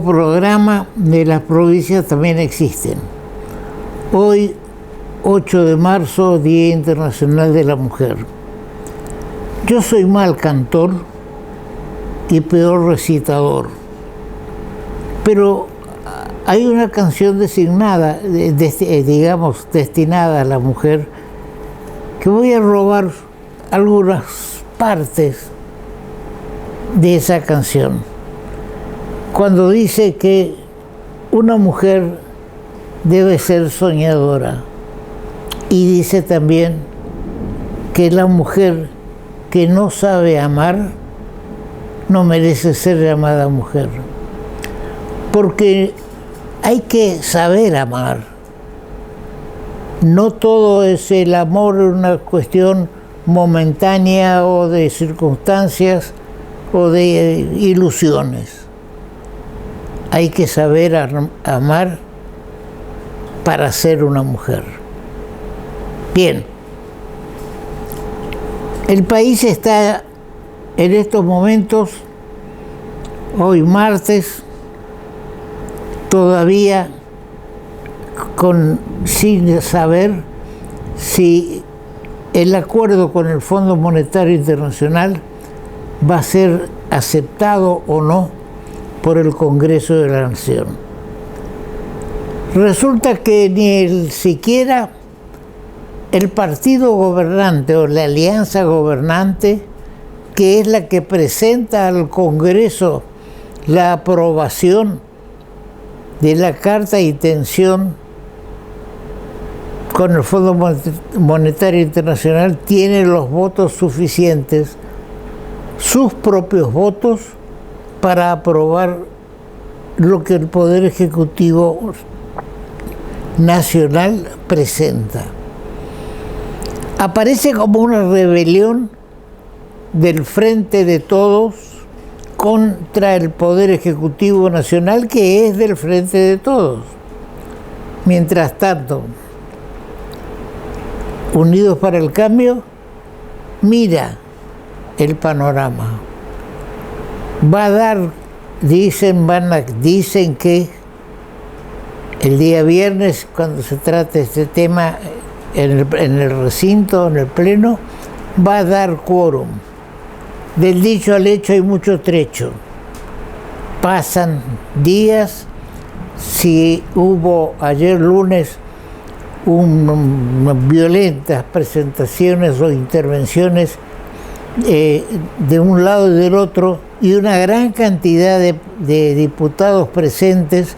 programa de las provincias también existen. Hoy, 8 de marzo, Día Internacional de la Mujer. Yo soy mal cantor y peor recitador, pero hay una canción designada, digamos, destinada a la mujer, que voy a robar algunas partes de esa canción. Cuando dice que una mujer debe ser soñadora, y dice también que la mujer que no sabe amar no merece ser llamada mujer, porque hay que saber amar. No todo es el amor una cuestión momentánea o de circunstancias o de ilusiones. Hay que saber amar para ser una mujer. Bien, el país está en estos momentos, hoy martes, todavía sin saber si el acuerdo con el Fondo Monetario Internacional va a ser aceptado o no por el Congreso de la Nación. Resulta que ni siquiera el partido gobernante o la alianza gobernante, que es la que presenta al Congreso la aprobación de la carta de intención con el Fondo Monetario Internacional, tiene los votos suficientes, sus propios votos, para aprobar lo que el Poder Ejecutivo Nacional presenta. Aparece como una rebelión del Frente de Todos contra el Poder Ejecutivo Nacional, que es del Frente de Todos. Mientras tanto, Unidos para el Cambio mira el panorama. Va a dar, dicen que el día viernes, cuando se trate este tema en el recinto, en el pleno, va a dar quórum. Del dicho al hecho hay mucho trecho. Pasan días. Si hubo ayer lunes violentas presentaciones o intervenciones de un lado y del otro, y una gran cantidad de diputados presentes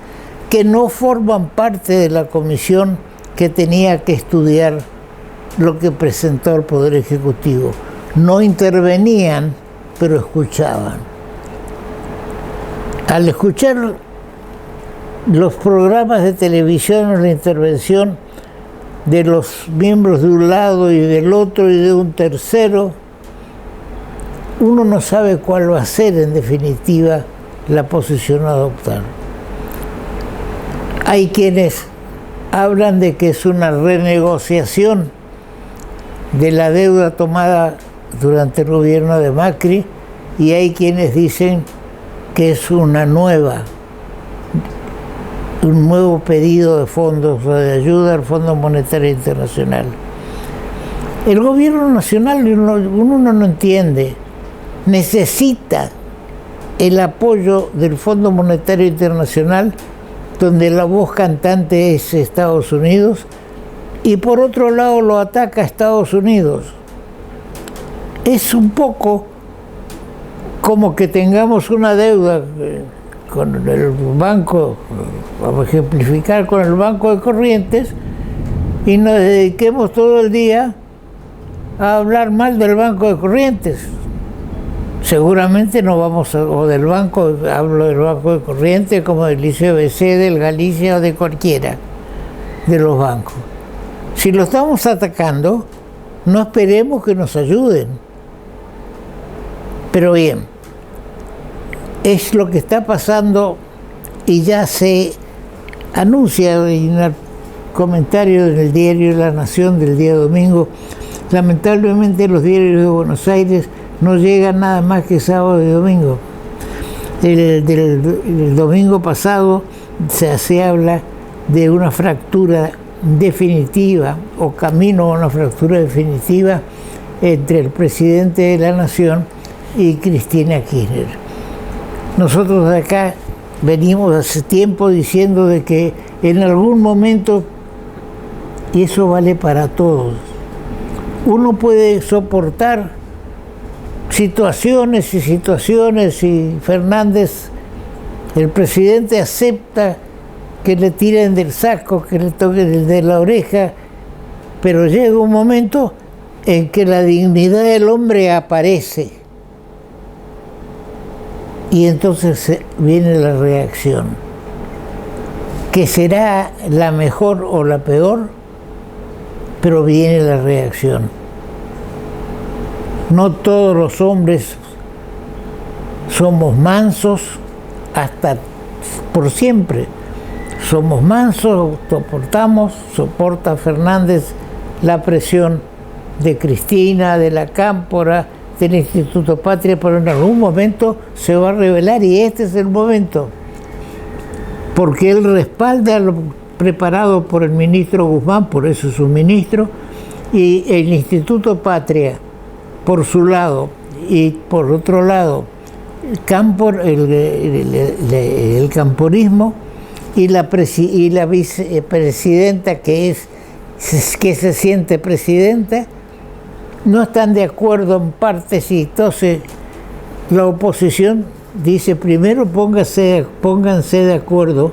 que no forman parte de la comisión que tenía que estudiar lo que presentó el Poder Ejecutivo. No intervenían, pero escuchaban. Al escuchar los programas de televisión o la intervención de los miembros de un lado y del otro y de un tercero, uno no sabe cuál va a ser en definitiva la posición a adoptar. Hay quienes hablan de que es una renegociación de la deuda tomada durante el gobierno de Macri, y hay quienes dicen que es un nuevo pedido de fondos o de ayuda al Fondo Monetario Internacional. El gobierno nacional, uno no entiende, necesita el apoyo del Fondo Monetario Internacional, donde la voz cantante es Estados Unidos, y por otro lado lo ataca Estados Unidos. Es un poco como que tengamos una deuda con el banco, vamos a ejemplificar, con el Banco de Corrientes, y nos dediquemos todo el día a hablar mal del Banco de Corrientes. Seguramente no vamos o del banco, hablo del Banco de Corrientes como del ICBC, del Galicia o de cualquiera de los bancos. Si lo estamos atacando, no esperemos que nos ayuden. Pero bien, es lo que está pasando, y ya se anuncia en un comentario en el diario La Nación del día domingo. Lamentablemente los diarios de Buenos Aires no llegan nada más que sábado y domingo. el domingo pasado se habla de una fractura definitiva o camino a una fractura definitiva entre el presidente de la Nación y Cristina Kirchner. Nosotros de acá venimos hace tiempo diciendo de que en algún momento, y eso vale para todos, uno puede soportar situaciones y Fernández, el presidente, acepta que le tiren del saco, que le toquen de la oreja, pero llega un momento en que la dignidad del hombre aparece y entonces viene la reacción, que será la mejor o la peor, pero viene la reacción. No todos los hombres somos mansos hasta por siempre. Somos mansos, soporta Fernández la presión de Cristina, de la Cámpora, del Instituto Patria, pero en algún momento se va a revelar y este es el momento. Porque él respalda lo preparado por el ministro Guzmán, por eso es un ministro, y el Instituto Patria, por su lado, y por otro lado, el camporismo y la vicepresidenta que se siente presidenta, no están de acuerdo en partes y entonces la oposición dice primero pónganse de acuerdo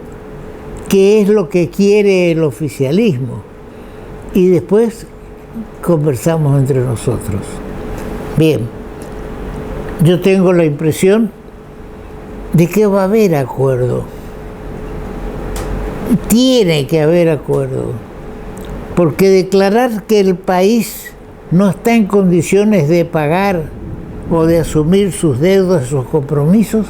qué es lo que quiere el oficialismo y después conversamos entre nosotros. Bien, yo tengo la impresión de que va a haber acuerdo. Tiene que haber acuerdo, porque declarar que el país no está en condiciones de pagar o de asumir sus deudas, sus compromisos,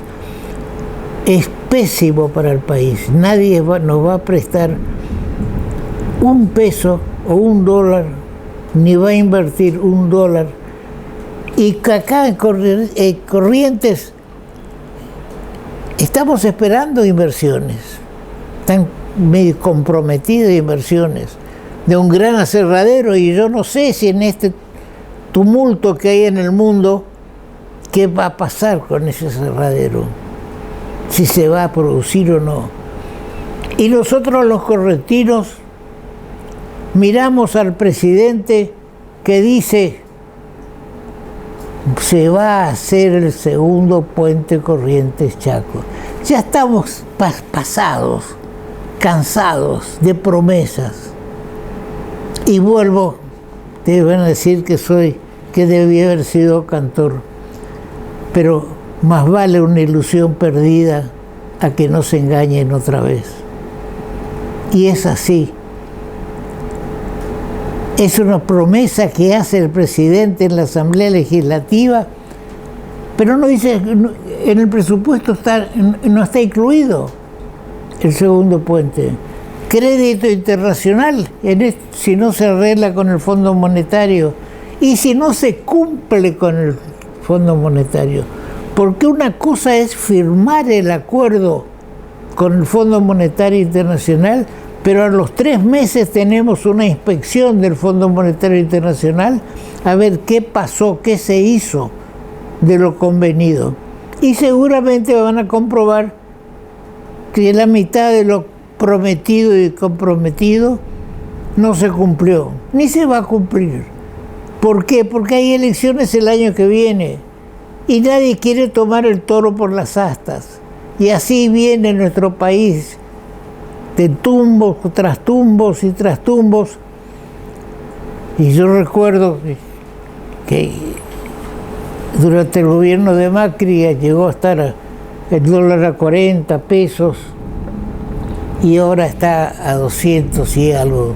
es pésimo para el país. Nadie nos va a prestar un peso o un dólar, ni va a invertir un dólar. Y que acá en Corrientes estamos esperando inversiones, están medio comprometidas inversiones de un gran aserradero, y yo no sé si en este tumulto que hay en el mundo, qué va a pasar con ese aserradero, si se va a producir o no. Y nosotros los correntinos miramos al presidente que dice se va a hacer el segundo puente Corrientes-Chaco. Ya estamos pasados, cansados de promesas. Y vuelvo, te van a decir que debí haber sido cantor, pero más vale una ilusión perdida a que no se engañen otra vez. Y es así. Es una promesa que hace el presidente en la Asamblea Legislativa, pero no dice, en el presupuesto no está incluido el segundo puente. Crédito internacional, si no se arregla con el Fondo Monetario y si no se cumple con el Fondo Monetario. Porque una cosa es firmar el acuerdo con el Fondo Monetario Internacional, pero a los 3 meses tenemos una inspección del Fondo Monetario Internacional a ver qué pasó, qué se hizo de lo convenido. Y seguramente van a comprobar que la mitad de lo prometido y comprometido no se cumplió, ni se va a cumplir. ¿Por qué? Porque hay elecciones el año que viene y nadie quiere tomar el toro por las astas. Y así viene nuestro país, de tumbos tras tumbos y tras tumbos. Y yo recuerdo que durante el gobierno de Macri llegó a estar el dólar a 40 pesos y ahora está a 200 y algo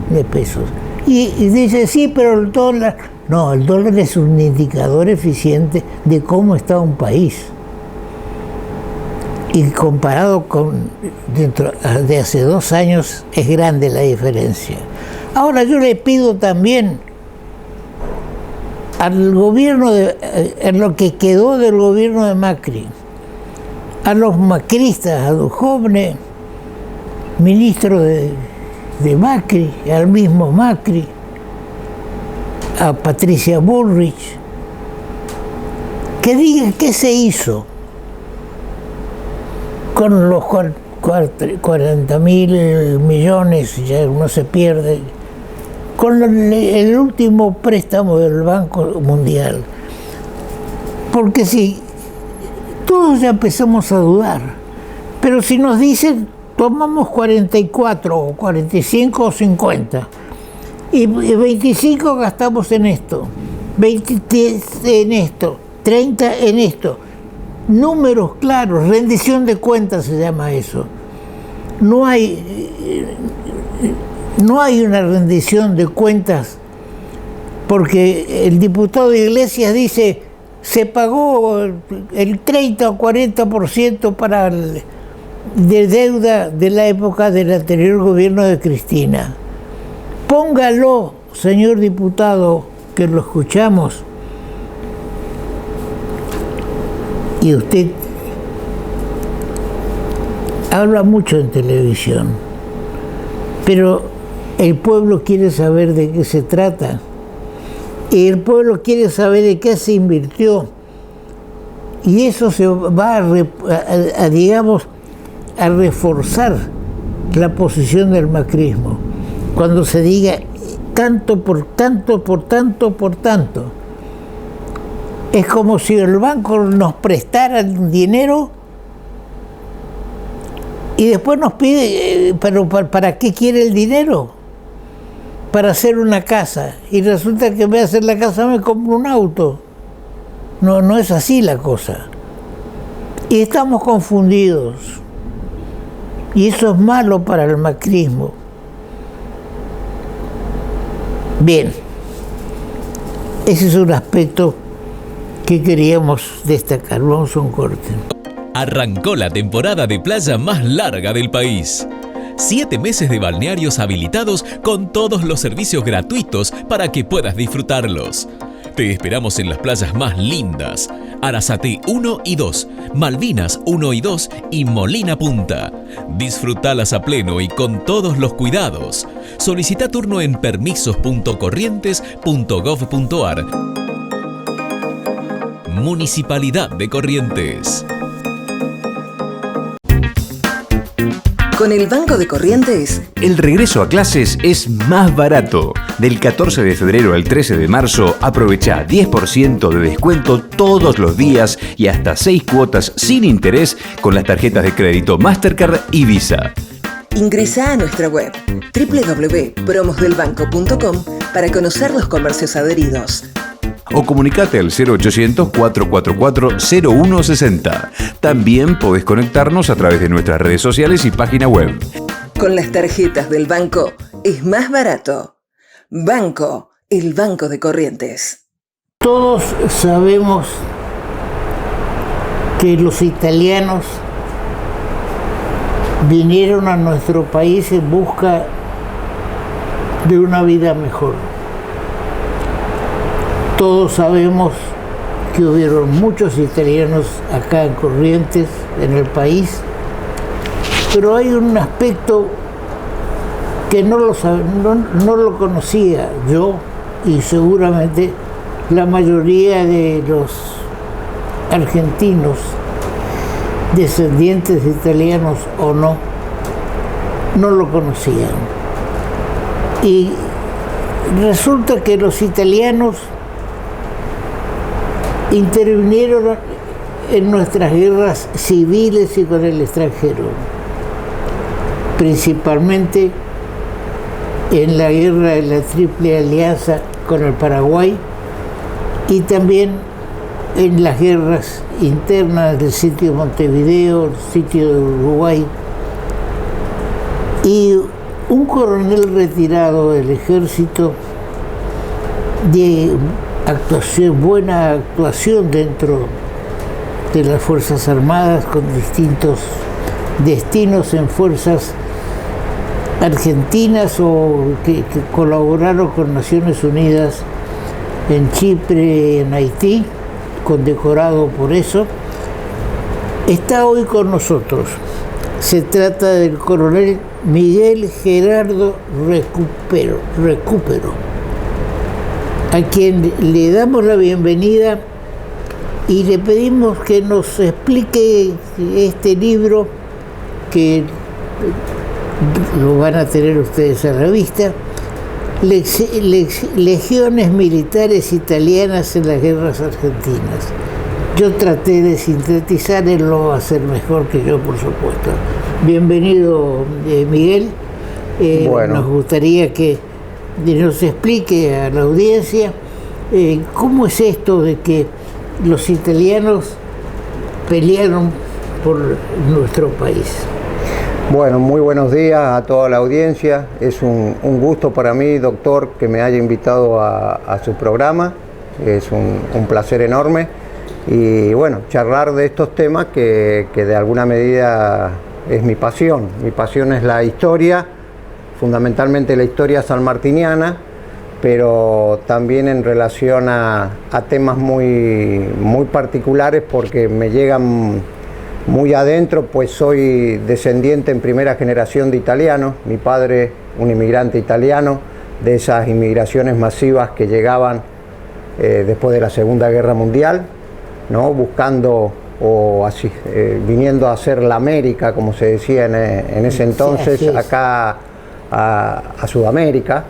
de pesos. Y dice, sí, pero el dólar... No, el dólar es un indicador eficiente de cómo está un país. Y comparado con dentro de hace 2 años es grande la diferencia. Ahora yo le pido también al gobierno, en lo que quedó del gobierno de Macri, a los macristas, a los jóvenes ministros de Macri, al mismo Macri, a Patricia Bullrich, que digan qué se hizo con los 40.000 millones, ya uno se pierde, con el último préstamo del Banco Mundial. Porque si todos ya empezamos a dudar, pero si nos dicen tomamos 44 o 45 o 50 y 25 gastamos en esto, 20 en esto, 30 en esto, números claros, rendición de cuentas se llama eso. No hay una rendición de cuentas porque el diputado de Iglesias dice se pagó el 30 o 40% de deuda de la época del anterior gobierno de Cristina. Póngalo, señor diputado, que lo escuchamos. Y usted habla mucho en televisión, pero el pueblo quiere saber de qué se trata. Y el pueblo quiere saber de qué se invirtió. Y eso se va digamos, a reforzar la posición del macrismo. Cuando se diga tanto por tanto, por tanto, por tanto. Es como si el banco nos prestara dinero y después nos pide, pero ¿para qué quiere el dinero? Para hacer una casa. Y resulta que en vez de hacer la casa me compro un auto. No es así la cosa. Y estamos confundidos. Y eso es malo para el macrismo. Bien. Ese es un aspecto que queríamos destacar. Vamos a un corte. Arrancó la temporada de playa más larga del país. 7 meses de balnearios habilitados con todos los servicios gratuitos para que puedas disfrutarlos. Te esperamos en las playas más lindas: Arasate 1 y 2, Malvinas 1 y 2 y Molina Punta. Disfrutalas a pleno y con todos los cuidados. Solicita turno en permisos.corrientes.gov.ar. Municipalidad de Corrientes. Con el Banco de Corrientes, el regreso a clases es más barato. Del 14 de febrero al 13 de marzo, aprovecha 10% de descuento todos los días y hasta 6 cuotas sin interés con las tarjetas de crédito Mastercard y Visa. Ingresa a nuestra web www.promosdelbanco.com para conocer los comercios adheridos. O comunicate al 0800-444-0160. También podés conectarnos a través de nuestras redes sociales y página web. Con las tarjetas del banco es más barato. Banco, el Banco de Corrientes. Todos sabemos que los italianos vinieron a nuestro país en busca de una vida mejor. Todos sabemos que hubieron muchos italianos acá en Corrientes, en el país, pero hay un aspecto que no lo conocía yo y seguramente la mayoría de los argentinos, descendientes de italianos o no lo conocían. Y resulta que los italianos intervinieron en nuestras guerras civiles y con el extranjero, principalmente en la guerra de la Triple Alianza con el Paraguay y también en las guerras internas del sitio de Montevideo, el sitio de Uruguay. Y un coronel retirado del ejército de buena actuación dentro de las Fuerzas Armadas con distintos destinos en fuerzas argentinas o que colaboraron con Naciones Unidas en Chipre, en Haití, condecorado por eso. Está hoy con nosotros. Se trata del coronel Miguel Gerardo Recupero, a quien le damos la bienvenida y le pedimos que nos explique este libro que lo van a tener ustedes a la vista, Legiones militares italianas en las guerras argentinas. Yo traté de sintetizar, él lo va a hacer mejor que yo, por supuesto. Bienvenido, Miguel. Bueno. Nos gustaría que nos explique a la audiencia cómo es esto de que los italianos pelearon por nuestro país. Bueno, muy buenos días a toda la audiencia. Es un gusto para mí, doctor, que me haya invitado a su programa. Es un placer enorme. Y bueno, charlar de estos temas que de alguna medida es mi pasión. Mi pasión es la historia, fundamentalmente la historia sanmartiniana, pero también en relación a temas muy particulares porque me llegan muy adentro, pues soy descendiente en primera generación de italianos. Mi padre, un inmigrante italiano, de esas inmigraciones masivas que llegaban después de la Segunda Guerra Mundial, ¿no? Buscando o así, viniendo a hacer la América, como se decía en ese entonces, sí, acá a Sudamérica.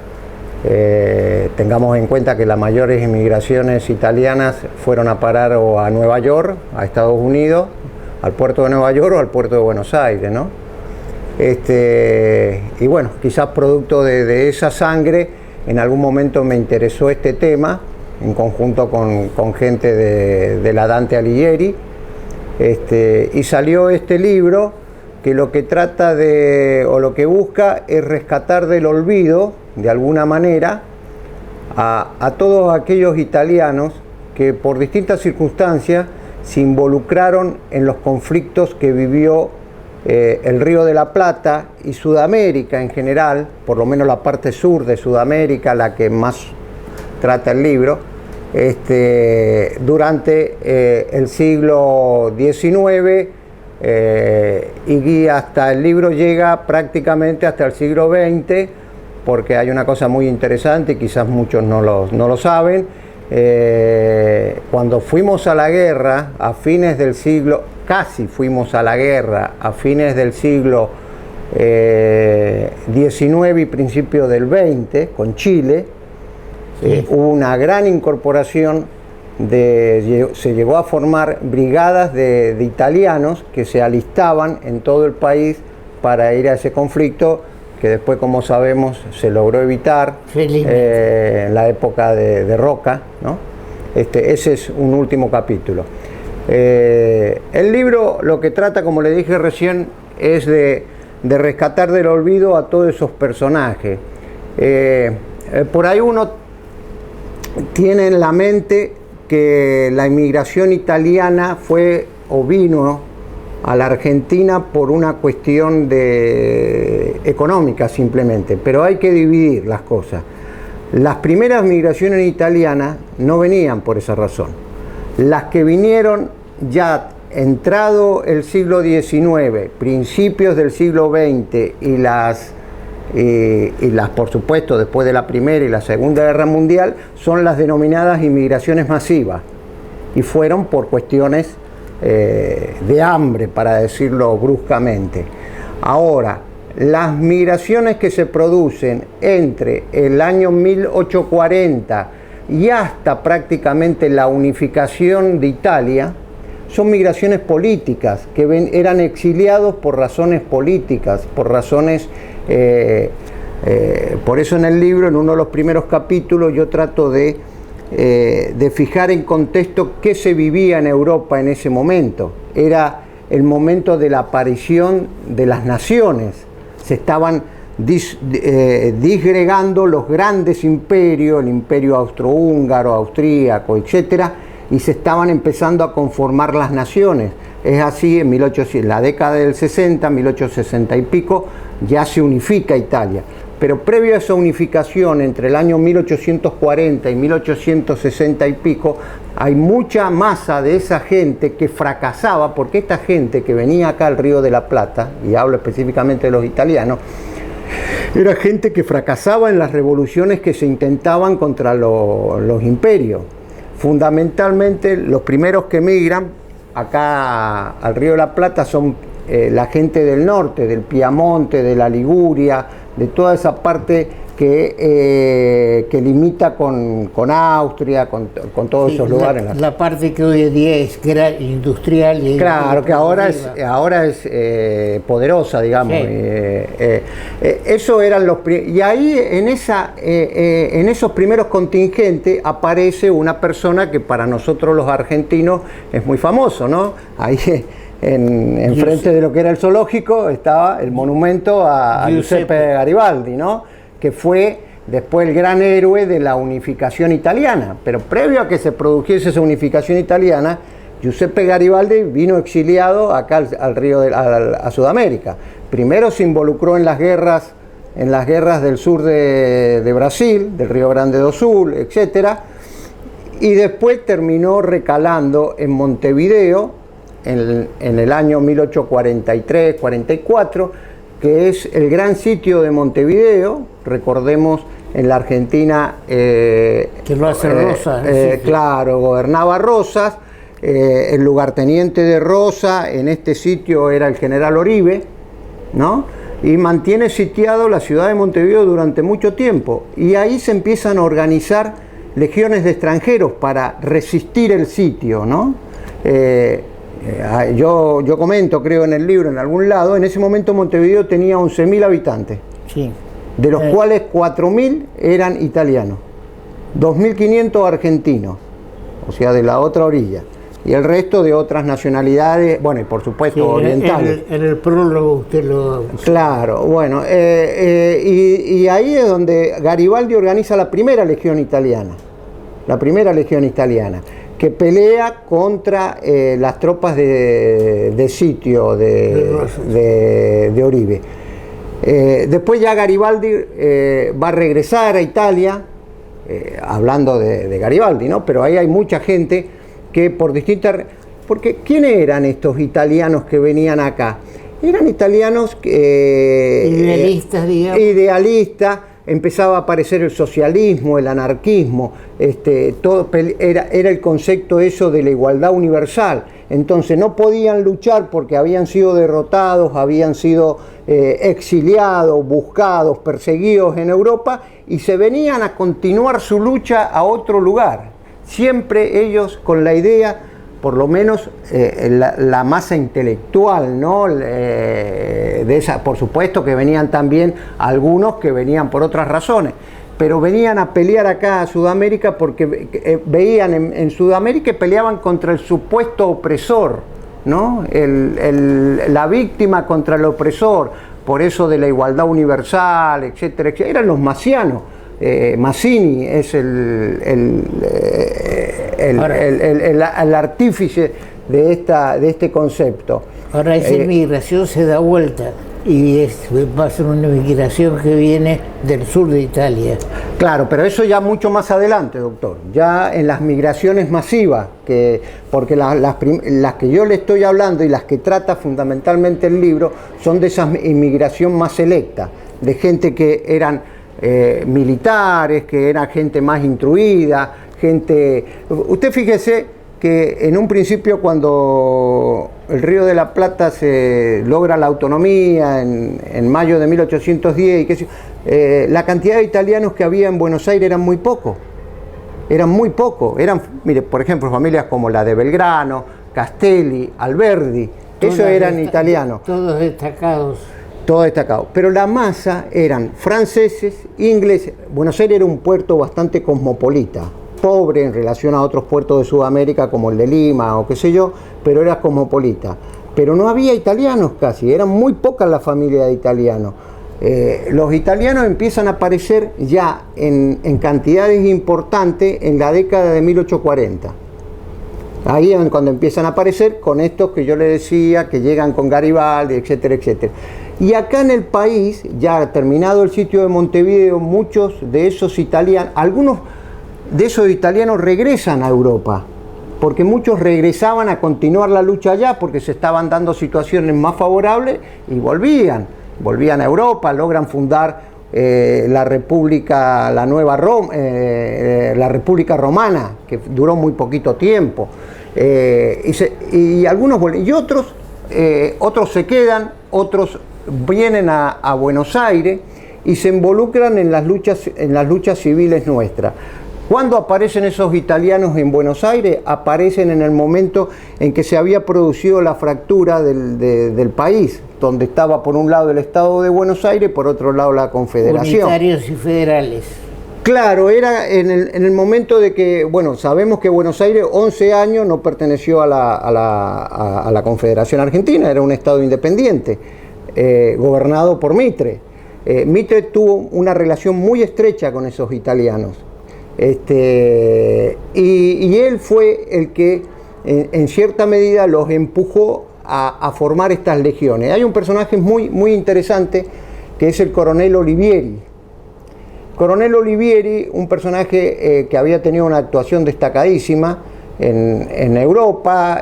Tengamos en cuenta que las mayores inmigraciones italianas fueron a parar o a Nueva York, a Estados Unidos, al puerto de Nueva York o al puerto de Buenos Aires, ¿no? Y bueno, quizás producto de esa sangre, en algún momento me interesó este tema, en conjunto con gente de la Dante Alighieri, y salió este libro que lo que trata o lo que busca es rescatar del olvido, de alguna manera, a todos aquellos italianos que por distintas circunstancias se involucraron en los conflictos que vivió el Río de la Plata y Sudamérica en general, por lo menos la parte sur de Sudamérica, la que más trata el libro, durante el siglo XIX y hasta el libro llega prácticamente hasta el siglo XX, porque hay una cosa muy interesante y quizás muchos no lo saben. Cuando fuimos a la guerra a fines del siglo, casi fuimos a la guerra a fines del siglo XIX y principio del XX con Chile, hubo una gran incorporación, se llegó a formar brigadas de italianos que se alistaban en todo el país para ir a ese conflicto, que después, como sabemos, se logró evitar en la época de Roca, ¿no? Ese es un último capítulo. El libro lo que trata, como le dije recién, es de rescatar del olvido a todos esos personajes. Por ahí uno tiene en la mente que la inmigración italiana fue o vino a la Argentina por una cuestión económica simplemente, pero hay que dividir las cosas. Las primeras migraciones italianas no venían por esa razón. Las que vinieron ya entrado el siglo XIX, principios del siglo XX y las por supuesto después de la Primera y la Segunda Guerra Mundial, son las denominadas inmigraciones masivas, y fueron por cuestiones de hambre, para decirlo bruscamente. Ahora, las migraciones que se producen entre el año 1840 y hasta prácticamente la unificación de Italia son migraciones políticas, que eran exiliados por razones políticas, por razones... por eso en el libro, en uno de los primeros capítulos, yo trato de fijar en contexto qué se vivía en Europa en ese momento. Era el momento de la aparición de las naciones. Se estaban disgregando los grandes imperios, el imperio austrohúngaro, austríaco, etcétera, y se estaban empezando a conformar las naciones. Es así, en la década del 60, 1860 y pico, ya se unifica Italia. pero previo a esa unificación entre el año 1840 y 1860 y pico, hay mucha masa de esa gente que fracasaba, porque esta gente que venía acá al Río de la Plata, y hablo específicamente de los italianos, era gente que fracasaba en las revoluciones que se intentaban contra los imperios. Fundamentalmente, los primeros que emigran acá al Río de la Plata son la gente del norte, del Piamonte, de la Liguria, de toda esa parte que limita con Austria, con todos esos lugares. La parte que hoy en día es industrial. Claro, que ahora es poderosa, digamos. Sí. Eso eran y ahí en esos primeros contingentes aparece una persona que para nosotros los argentinos es muy famoso, ¿no? Ahí en frente de lo que era el zoológico estaba el monumento a Giuseppe Garibaldi, ¿no? Que fue después el gran héroe de la unificación italiana. Pero previo a que se produjese esa unificación italiana, Giuseppe Garibaldi vino exiliado acá a Sudamérica. Primero se involucró en las guerras del sur de Brasil, del Río Grande do Sul, etc. Y después terminó recalando en Montevideo en el año 1843-44, que es el gran sitio de Montevideo. Recordemos, en la Argentina que lo hace Rosas, claro, gobernaba Rosas, el lugarteniente de Rosas en este sitio era el general Oribe, ¿no? Y mantiene sitiado la ciudad de Montevideo durante mucho tiempo, y ahí se empiezan a organizar legiones de extranjeros para resistir el sitio, ¿no? Yo comento, creo en el libro, en algún lado, en ese momento Montevideo tenía 11.000 habitantes, sí, de los cuales 4.000 eran italianos, 2.500 argentinos, o sea, de la otra orilla, y el resto de otras nacionalidades, bueno, y por supuesto sí, orientales. En el prólogo usted lo... Claro, bueno, y ahí es donde Garibaldi organiza la primera legión italiana, que pelea contra las tropas de sitio de Oribe. Después ya Garibaldi va a regresar a Italia, hablando de Garibaldi, ¿no? Pero ahí hay mucha gente que por distintas... Porque ¿quiénes eran estos italianos que venían acá? Eran italianos idealistas, digamos. Idealistas. Empezaba a aparecer el socialismo, el anarquismo, todo era el concepto eso de la igualdad universal. Entonces no podían luchar porque habían sido derrotados, habían sido exiliados, buscados, perseguidos en Europa, y se venían a continuar su lucha a otro lugar. Siempre ellos con la idea, por lo menos la masa intelectual, ¿no? De esa, por supuesto que venían también algunos que venían por otras razones, pero venían a pelear acá a Sudamérica porque veían en Sudamérica que peleaban contra el supuesto opresor, ¿no? La víctima contra el opresor, por eso de la igualdad universal, etcétera, etcétera. Eran los macianos. Mazzini es el artífice de este concepto. Ahora esa inmigración se da vuelta y va a ser una inmigración que viene del sur de Italia. Claro, pero eso ya mucho más adelante, doctor. Ya en las migraciones masivas, porque las que yo le estoy hablando y las que trata fundamentalmente el libro son de esa inmigración más selecta, de gente que eran militares, que era gente más instruida, gente... Usted fíjese que en un principio, cuando el Río de la Plata se logra la autonomía en mayo de 1810, la cantidad de italianos que había en Buenos Aires eran muy pocos. Mire, por ejemplo, familias como la de Belgrano, Castelli, Alberdi, esos eran italianos. Todos destacados. Todo destacado, pero la masa eran franceses, ingleses. Buenos Aires era un puerto bastante cosmopolita, pobre en relación a otros puertos de Sudamérica como el de Lima o qué sé yo, pero era cosmopolita. Pero no había italianos casi, eran muy pocas las familias de italianos. Los italianos empiezan a aparecer ya en cantidades importantes en la década de 1840. Ahí es cuando empiezan a aparecer con estos que yo le decía, que llegan con Garibaldi, etcétera, etcétera. Y acá en el país, ya terminado el sitio de Montevideo, muchos de esos italianos, algunos de esos italianos regresan a Europa, porque muchos regresaban a continuar la lucha allá porque se estaban dando situaciones más favorables y volvían a Europa, logran fundar la República, la nueva Roma, la República Romana, que duró muy poquito tiempo, y algunos vuelven, y otros se quedan, otros vienen a Buenos Aires y se involucran en las luchas civiles nuestras. ¿Cuándo aparecen esos italianos en Buenos Aires? Aparecen en el momento en que se había producido la fractura del país, donde estaba por un lado el Estado de Buenos Aires y por otro lado la Confederación. Unitarios y federales. Claro, era en el momento de que, bueno, sabemos que Buenos Aires 11 años no perteneció a la Confederación Argentina, era un Estado independiente, gobernado por Mitre. Mitre tuvo una relación muy estrecha con esos italianos. Y él fue el que en cierta medida los empujó a formar estas legiones. Hay un personaje muy, muy interesante que es el coronel Olivieri. Coronel Olivieri, un personaje que había tenido una actuación destacadísima en Europa,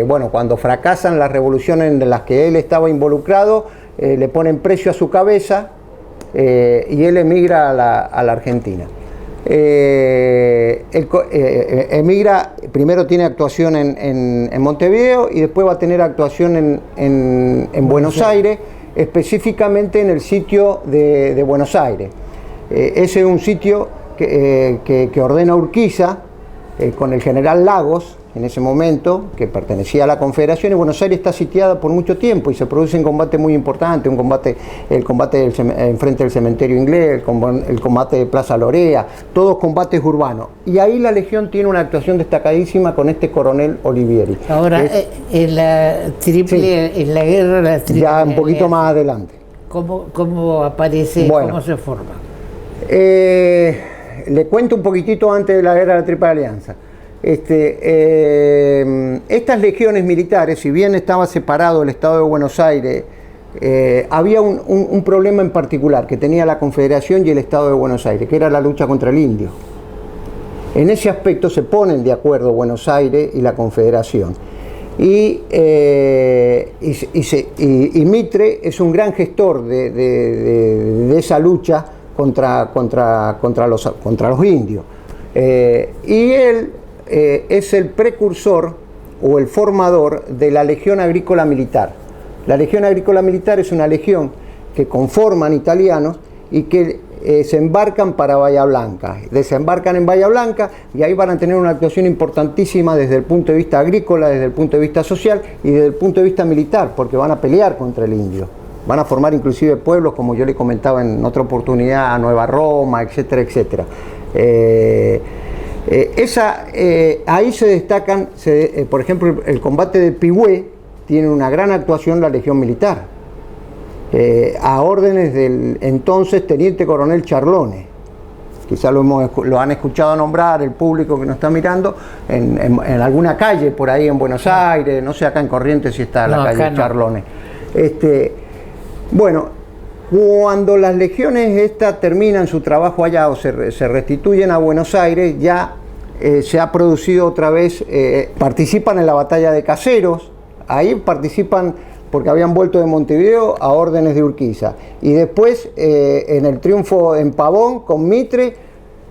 bueno, cuando fracasan las revoluciones en las que él estaba involucrado, le ponen precio a su cabeza y él emigra a la Argentina. Emigra, primero tiene actuación en Montevideo y después va a tener actuación en Buenos Aires, específicamente en el sitio de Buenos Aires. Ese es un sitio que ordena Urquiza con el general Lagos en ese momento, que pertenecía a la Confederación, y Buenos Aires está sitiada por mucho tiempo y se produce un combate muy importante, el combate enfrente del cementerio inglés, el combate de Plaza Lorea, todos combates urbanos. Y ahí la Legión tiene una actuación destacadísima con este coronel Olivieri. Ahora, en la guerra de la Triple ya un poquito más adelante. ¿Cómo aparece, bueno, cómo se forma? Le cuento un poquitito antes de la guerra de la Triple Alianza. Estas legiones militares, si bien estaba separado el Estado de Buenos Aires, había un problema en particular que tenía la Confederación y el Estado de Buenos Aires, que era la lucha contra el indio. En ese aspecto se ponen de acuerdo Buenos Aires y la Confederación. Y Mitre es un gran gestor de esa lucha contra los indios. Y él es el precursor o el formador de la Legión Agrícola Militar. La Legión Agrícola Militar es una legión que conforman italianos y que se embarcan para Bahía Blanca. Desembarcan en Bahía Blanca y ahí van a tener una actuación importantísima desde el punto de vista agrícola, desde el punto de vista social y desde el punto de vista militar, porque van a pelear contra el indio. Van a formar inclusive pueblos, como yo le comentaba en otra oportunidad, a Nueva Roma, etcétera, etcétera. Ahí se destacan, por ejemplo, el combate de Pigüé tiene una gran actuación la Legión Militar, a órdenes del entonces Teniente Coronel Charlone. Quizás lo han escuchado nombrar el público que nos está mirando en alguna calle por ahí en Buenos Aires, no sé acá en Corrientes si está la calle Charlone. Bueno, cuando las legiones estas terminan su trabajo allá o se restituyen a Buenos Aires, ya se ha producido otra vez, participan en la batalla de Caseros, ahí participan porque habían vuelto de Montevideo a órdenes de Urquiza. Y después, en el triunfo en Pavón, con Mitre,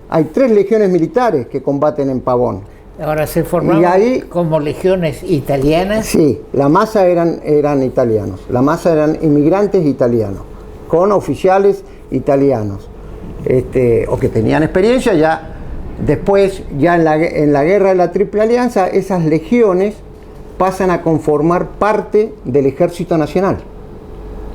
hay 3 legiones militares que combaten en Pavón. Ahora se formaban como legiones italianas. Sí, la masa eran italianos, la masa eran inmigrantes italianos, con oficiales italianos, o que tenían experiencia ya. Después, ya en la guerra de la Triple Alianza, esas legiones pasan a conformar parte del Ejército Nacional.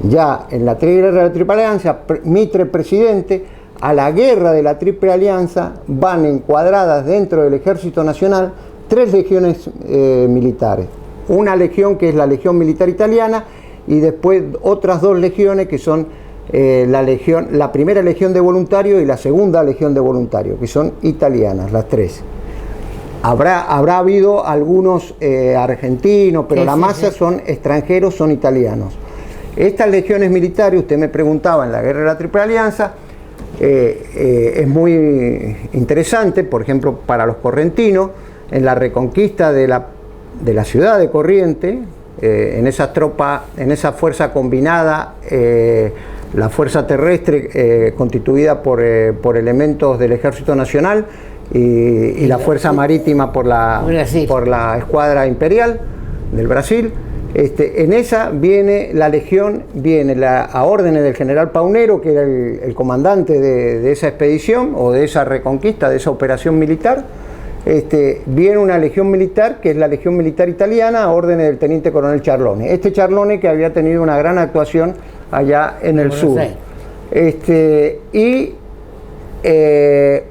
Ya en la guerra de la Triple Alianza, Mitre presidente, a la guerra de la Triple Alianza van encuadradas dentro del Ejército Nacional 3 legiones militares. Una legión que es la Legión Militar Italiana y después otras 2 legiones que son la primera Legión de Voluntarios y la segunda Legión de Voluntarios, que son italianas, las 3. Habrá habido algunos argentinos, pero la masa son extranjeros, son italianos. Estas legiones militares, usted me preguntaba en la Guerra de la Triple Alianza, es muy interesante, por ejemplo, para los correntinos, en la reconquista de la ciudad de Corrientes, en esas tropas, en esa fuerza combinada, la fuerza terrestre constituida por elementos del Ejército Nacional y la fuerza marítima por la escuadra imperial del Brasil. En esa viene la legión, a órdenes del general Paunero, que era el comandante de esa expedición o de esa reconquista, de esa operación militar. Viene una legión militar, que es la legión militar italiana, a órdenes del teniente coronel Charlone. Charlone que había tenido una gran actuación allá en el sur.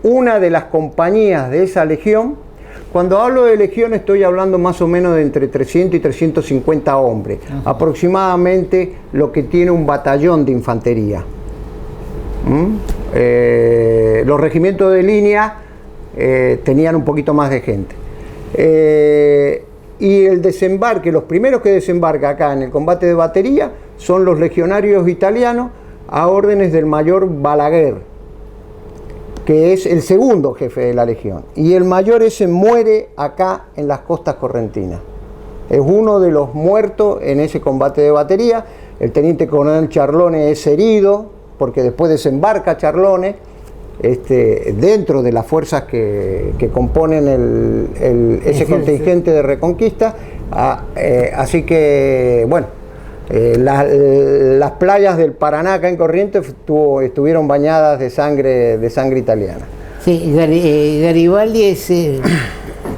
Una de las compañías de esa legión, cuando hablo de legión estoy hablando más o menos de entre 300 y 350 hombres, aproximadamente lo que tiene un batallón de infantería. Los regimientos de línea tenían un poquito más de gente. Y el desembarque, los primeros que desembarcan acá en el combate de batería son los legionarios italianos a órdenes del mayor Balaguer, que es el segundo jefe de la legión. Y el mayor ese muere acá en las costas correntinas. Es uno de los muertos en ese combate de batería. El teniente coronel Charlone es herido, porque después desembarca Charlone dentro de las fuerzas que componen ese contingente de reconquista. Así que, bueno, las playas del Paraná acá en Corrientes estuvieron bañadas de sangre italiana. Sí, Garibaldi es un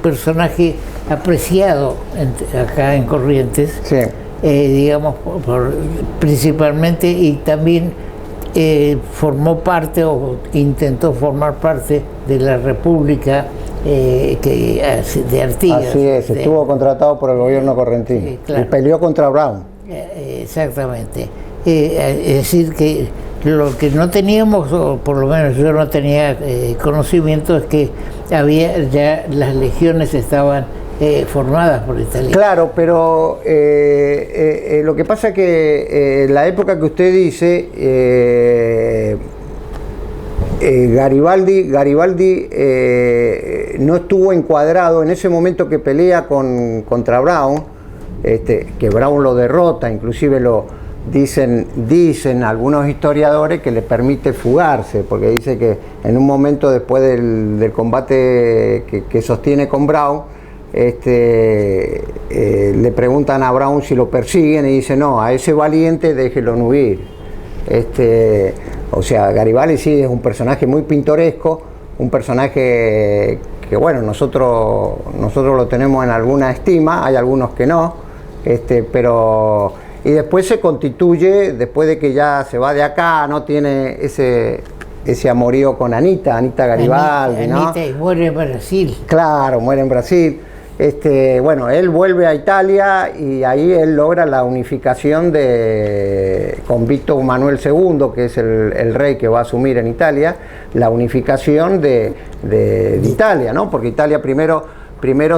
personaje apreciado acá en Corrientes, sí. Digamos, principalmente, y también formó parte o intentó formar parte de la República de Artigas. Así es, estuvo contratado por el gobierno correntino, sí, claro. Y peleó contra Brown. Exactamente. Es decir, que lo que no teníamos, o por lo menos yo no tenía conocimiento, es que ya las legiones estaban formadas por Italia. Claro, pero lo que pasa es que la época que usted dice, Garibaldi no estuvo encuadrado en ese momento que pelea contra Brown, que Brown lo derrota, inclusive lo dicen algunos historiadores que le permite fugarse, porque dice que en un momento después del combate que sostiene con Brown, le preguntan a Brown si lo persiguen y dice: no, a ese valiente déjelo huir. O sea, Garibaldi sí es un personaje muy pintoresco, un personaje que, bueno, nosotros lo tenemos en alguna estima, hay algunos que no, pero y después se constituye, después de que ya se va de acá, no tiene ese amorío con Anita Garibaldi, ¿no? Anita, y muere en Brasil. Claro, muere en Brasil. Bueno, él vuelve a Italia y ahí él logra la unificación con Víctor Manuel II, que es el rey que va a asumir en Italia, la unificación de Italia, ¿no? Porque Italia primero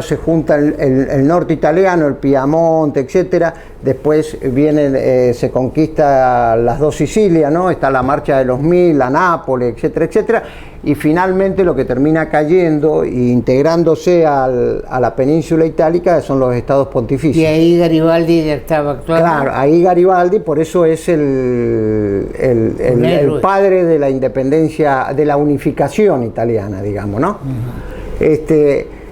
se junta el norte italiano, el Piamonte, etcétera. Después se conquista las dos Sicilias, ¿no? Está la Marcha de los Mil, la Nápoles, etcétera, etcétera. Y finalmente lo que termina cayendo e integrándose a la península itálica son los estados pontificios. Y ahí Garibaldi ya estaba actuando. Claro, ahí Garibaldi, por eso es el padre de la independencia, de la unificación italiana, digamos, ¿no?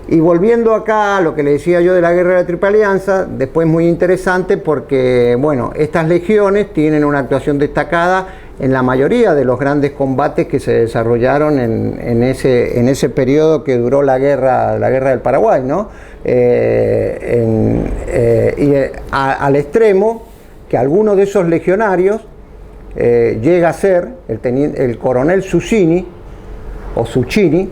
Y volviendo acá a lo que le decía yo de la Guerra de la Triple Alianza, después muy interesante porque, bueno, estas legiones tienen una actuación destacada en la mayoría de los grandes combates que se desarrollaron en ese periodo que duró la guerra del Paraguay, ¿no? Al extremo que algunos de esos legionarios llega a ser el coronel Susini, o Succini,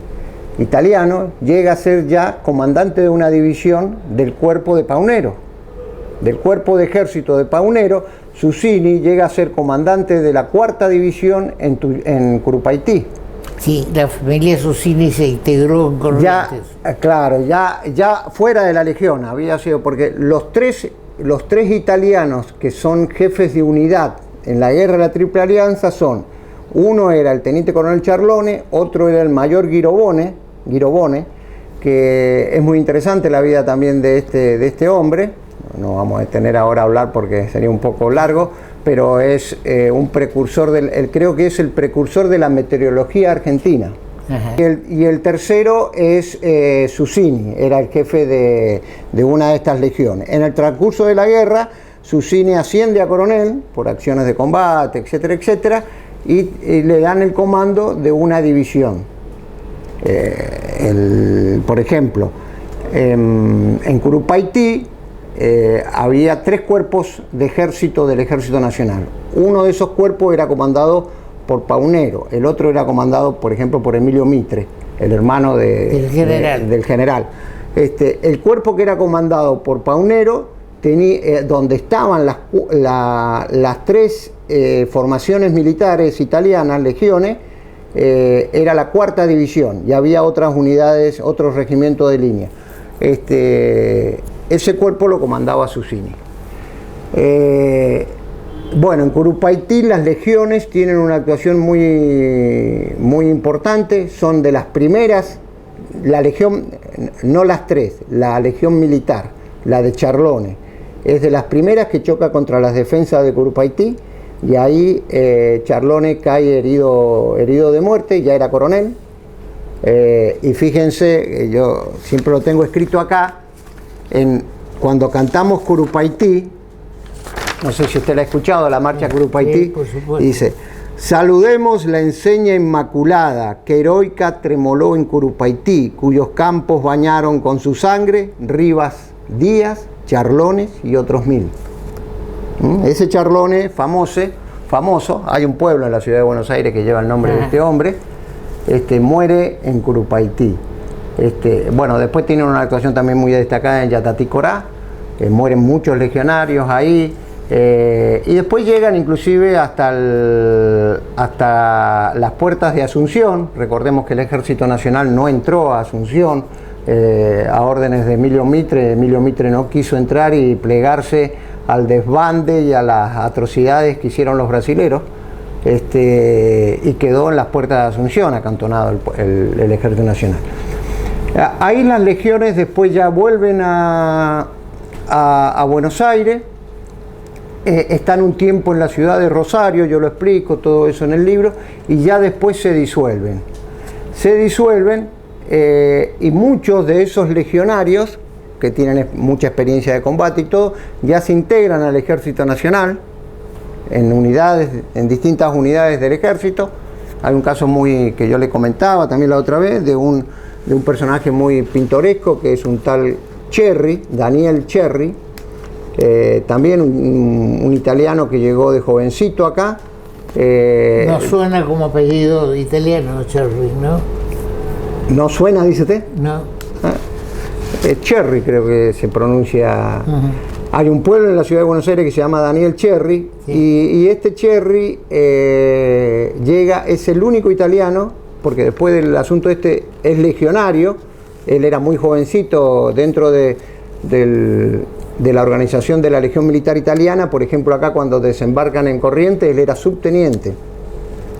italiano, llega a ser ya comandante de una división del cuerpo de Paunero, del cuerpo de ejército de Paunero. Susini llega a ser comandante de la 4ª división en Curupaití. Sí, la familia Susini se integró en Corrientes. Ya fuera de la legión había sido, porque los tres los tres italianos que son jefes de unidad en la guerra de la Triple Alianza son, uno era el teniente coronel Charlone, otro era el mayor Girobone, que es muy interesante la vida también de este hombre. No vamos a detener ahora a hablar porque sería un poco largo, pero es un precursor creo que es el precursor de la meteorología argentina. Y el tercero es Susini, era el jefe de una de estas legiones. En el transcurso de la guerra, Susini asciende a coronel por acciones de combate, etcétera, etcétera, y le dan el comando de una división. Por ejemplo, en Curupaití había 3 cuerpos de ejército del Ejército Nacional. Uno de esos cuerpos era comandado por Paunero, el otro era comandado, por ejemplo, por Emilio Mitre, el hermano del general. El cuerpo que era comandado por Paunero, donde estaban las 3 formaciones militares italianas, legiones, era la 4ª división y había otras unidades, otros regimientos de línea. Ese cuerpo lo comandaba Susini. Bueno, en Curupaití las legiones tienen una actuación muy importante, son de las primeras, la legión, no las 3, la legión militar, la de Charlone, es de las primeras que choca contra las defensas de Curupaití, y ahí Charlone cae herido de muerte, ya era coronel. Y fíjense, yo siempre lo tengo escrito acá, cuando cantamos Curupaití, no sé si usted la ha escuchado, la marcha Curupaití, dice: saludemos la enseña inmaculada que heroica tremoló en Curupaití, cuyos campos bañaron con su sangre Rivas, Díaz, Charlones y otros 1000. Ese Charlone famoso, hay un pueblo en la ciudad de Buenos Aires que lleva el nombre de este hombre, muere en Curupaití. Bueno, después tiene una actuación también muy destacada en Yataticorá, mueren muchos legionarios ahí, y después llegan inclusive hasta las puertas de Asunción. Recordemos que el Ejército Nacional no entró a Asunción a órdenes de Emilio Mitre. Emilio Mitre no quiso entrar y plegarse al desbande y a las atrocidades que hicieron los brasileros, y quedó en las puertas de Asunción acantonado el Ejército Nacional. Ahí las legiones después ya vuelven a Buenos Aires, están un tiempo en la ciudad de Rosario, yo lo explico todo eso en el libro, y ya después se disuelven. Y muchos de esos legionarios, que tienen mucha experiencia de combate y todo, ya se integran al Ejército Nacional, en distintas unidades del ejército. Hay un caso que yo le comentaba también la otra vez, de un personaje muy pintoresco, que es un tal Cherry, Daniel Cherry, también un italiano que llegó de jovencito acá. No suena como apellido italiano, Cherry, ¿no? ¿No suena, dice usted? No. Cherry creo que se pronuncia. Hay un pueblo en la ciudad de Buenos Aires que se llama Daniel Cherry, sí. y este Cherry es el único italiano, porque después del asunto es legionario. Él era muy jovencito dentro de la organización de la Legión Militar Italiana. Por ejemplo, acá cuando desembarcan en Corrientes, él era subteniente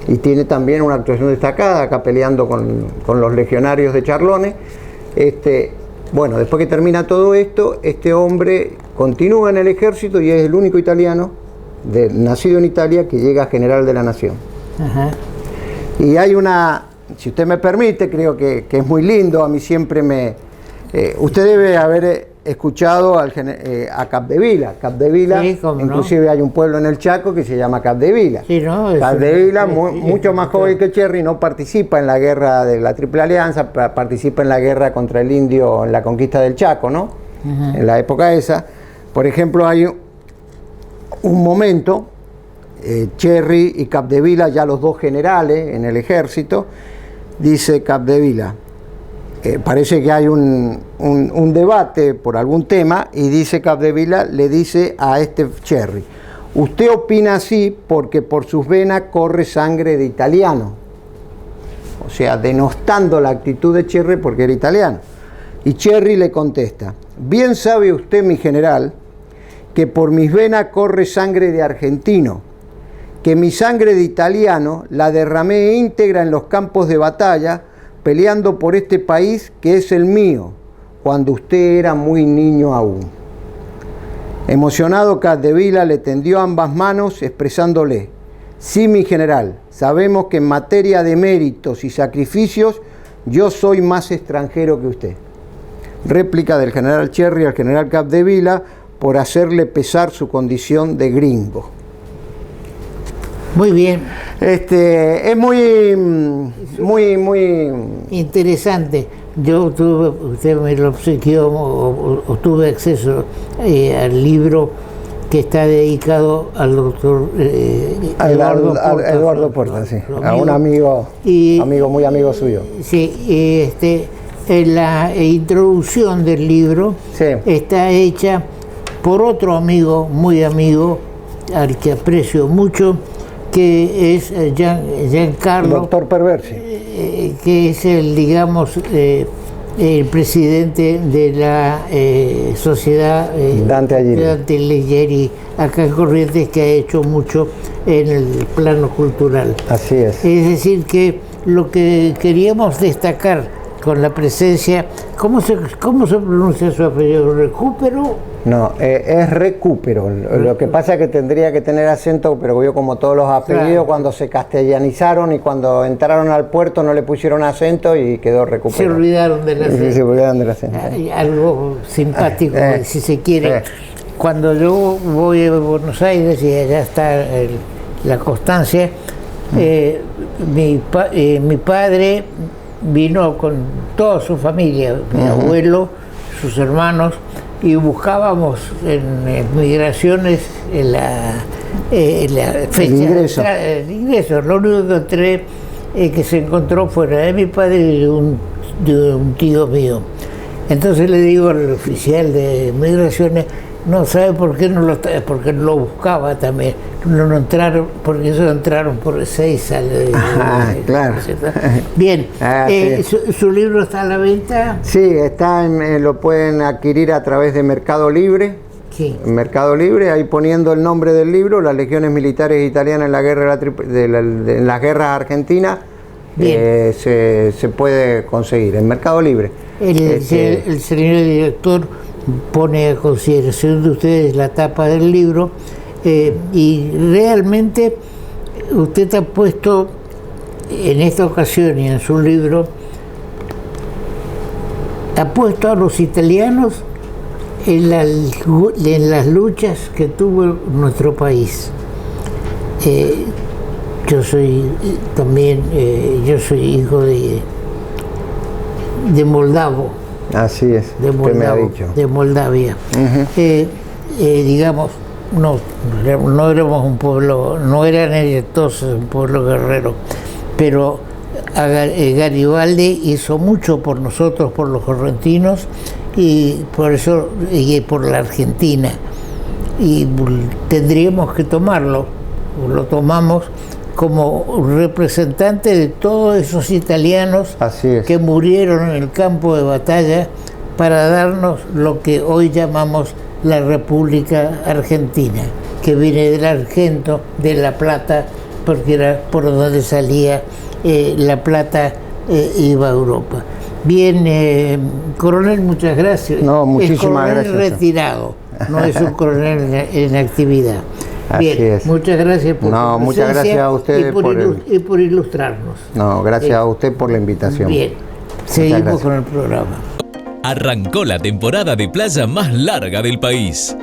y tiene también una actuación destacada acá peleando con los legionarios de Charlone. Bueno, después que termina todo esto, este hombre continúa en el ejército y es el único italiano nacido en Italia que llega a general de la Nación. Y hay si usted me permite, creo que es muy lindo, a mí siempre usted debe haber escuchado a Capdevila. Capdevila, sí, inclusive no. Hay un pueblo en el Chaco que se llama Capdevila. Sí, ¿no? Capdevila, mucho más joven que Cherry, no participa en la guerra de la Triple Alianza, participa en la guerra contra el indio en la conquista del Chaco, ¿no? En la época esa. Por ejemplo, hay un momento, Cherry y Capdevila, ya los dos generales en el ejército, dice Capdevila, parece que hay un debate por algún tema, y dice Capdevila, le dice a este Cherry: usted opina así porque por sus venas corre sangre de italiano. O sea, denostando la actitud de Cherry porque era italiano. Y Cherry le contesta: bien sabe usted, mi general, que por mis venas corre sangre de argentino, que mi sangre de italiano la derramé íntegra en los campos de batalla, peleando por este país que es el mío, cuando usted era muy niño aún. Emocionado, Capdevila le tendió ambas manos expresándole: sí, mi general, sabemos que en materia de méritos y sacrificios yo soy más extranjero que usted. Réplica del general Cherry al general Capdevila por hacerle pesar su condición de gringo. Muy bien. Es muy interesante. Yo tuve, usted me lo obsequió, o tuve acceso al libro que está dedicado al doctor Eduardo Porta, sí, a un amigo muy amigo suyo. Sí, la introducción del libro sí. Está hecha por otro amigo, muy amigo, al que aprecio mucho, que es Giancarlo. Doctor Perversi. Que es el presidente de la sociedad Dante Alighieri acá en Corrientes, que ha hecho mucho en el plano cultural. Así es. Es decir, que lo que queríamos destacar con la presencia, ¿cómo se pronuncia su apellido? ¿Recupero? No, es Recupero. Lo que pasa es que tendría que tener acento, pero yo, como todos los apellidos, claro, cuando se castellanizaron y cuando entraron al puerto no le pusieron acento y quedó Recupero. Se olvidaron del acento. Sí, se olvidaron del acento. Algo simpático, si se quiere. Cuando yo voy a Buenos Aires y allá está la Constancia, mi padre vino con toda su familia, mi abuelo, sus hermanos, y buscábamos en migraciones la fecha, el ingreso. Lo único que encontré que se encontró fuera de mi padre y de un tío mío. Entonces le digo al oficial de migraciones: no, ¿sabe por qué no porque lo buscaba también? No entraron, porque ellos entraron por 6 claro. Bien, sí. ¿Su libro está a la venta? Sí, está lo pueden adquirir a través de Mercado Libre. Sí. Mercado Libre, ahí poniendo el nombre del libro, Las legiones militares italianas en la guerra en las guerras argentinas. Se puede conseguir en Mercado Libre. El señor director pone a consideración de ustedes la tapa del libro, y realmente usted ha puesto en esta ocasión y en su libro, ha puesto a los italianos en las luchas que tuvo nuestro país. Yo soy hijo de moldavo. Así es, de Moldavia. Digamos, no éramos un pueblo, no eran ellos todos un pueblo guerrero, pero Garibaldi hizo mucho por nosotros, por los correntinos, y por eso, y por la Argentina, y tendríamos que tomarlo, lo tomamos como representante de todos esos italianos que murieron en el campo de batalla para darnos lo que hoy llamamos la República Argentina, que viene del Argento, de La Plata, porque era por donde salía La Plata, iba a Europa. Bien, coronel, muchas gracias. No, muchísimas gracias. Es coronel retirado, no es un coronel en actividad. Bien, así es. Muchas gracias por su muchas gracias a ustedes y por ilustrarnos. No, gracias a usted por la invitación. Bien, seguimos con el programa. Arrancó la temporada de playa más larga del país.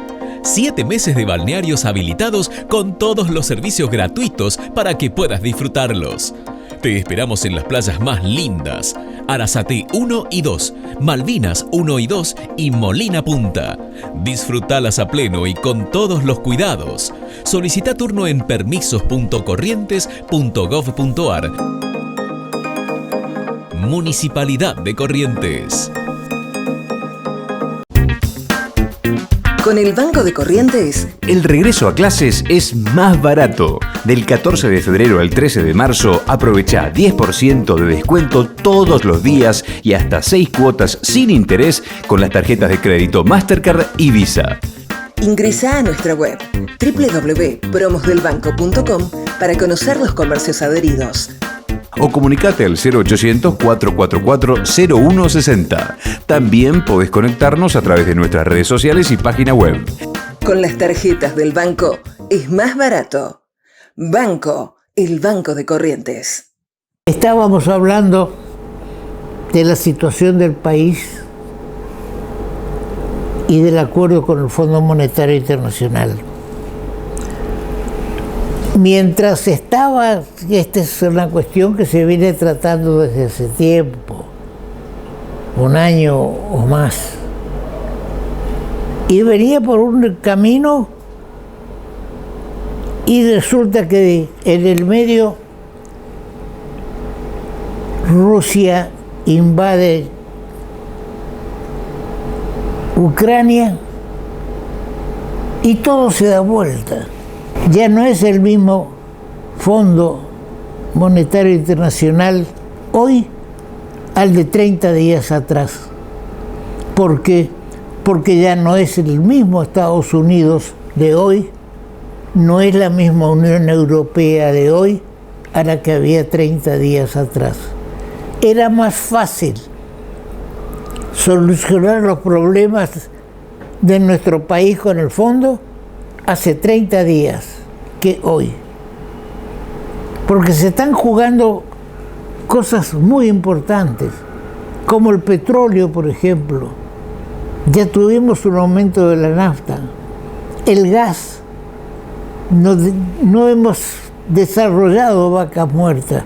7 meses de balnearios habilitados con todos los servicios gratuitos para que puedas disfrutarlos. Te esperamos en las playas más lindas: Arasate 1 y 2, Malvinas 1 y 2 y Molina Punta. Disfrutalas a pleno y con todos los cuidados. Solicita turno en permisos.corrientes.gov.ar. Municipalidad de Corrientes. Con el Banco de Corrientes, el regreso a clases es más barato. Del 14 de febrero al 13 de marzo, aprovecha 10% de descuento todos los días y hasta 6 cuotas sin interés con las tarjetas de crédito Mastercard y Visa. Ingresá a nuestra web www.promosdelbanco.com para conocer los comercios adheridos. O comunicate al 0800-444-0160. También podés conectarnos a través de nuestras redes sociales y página web. Con las tarjetas del banco es más barato. Banco, el Banco de Corrientes. Estábamos hablando de la situación del país y del acuerdo con el Fondo Monetario Internacional. Mientras estaba, esta es una cuestión que se viene tratando desde hace tiempo, un año o más, y venía por un camino y resulta que en el medio Rusia invade Ucrania y todo se da vuelta. Ya no es el mismo Fondo Monetario Internacional hoy al de 30 días atrás. ¿Por qué? Porque ya no es el mismo Estados Unidos de hoy, no es la misma Unión Europea de hoy a la que había 30 días atrás. Era más fácil solucionar los problemas de nuestro país con el fondo hace 30 días que hoy. Porque se están jugando cosas muy importantes, como el petróleo, por ejemplo. Ya tuvimos un aumento de la nafta. El gas, no hemos desarrollado vacas muertas,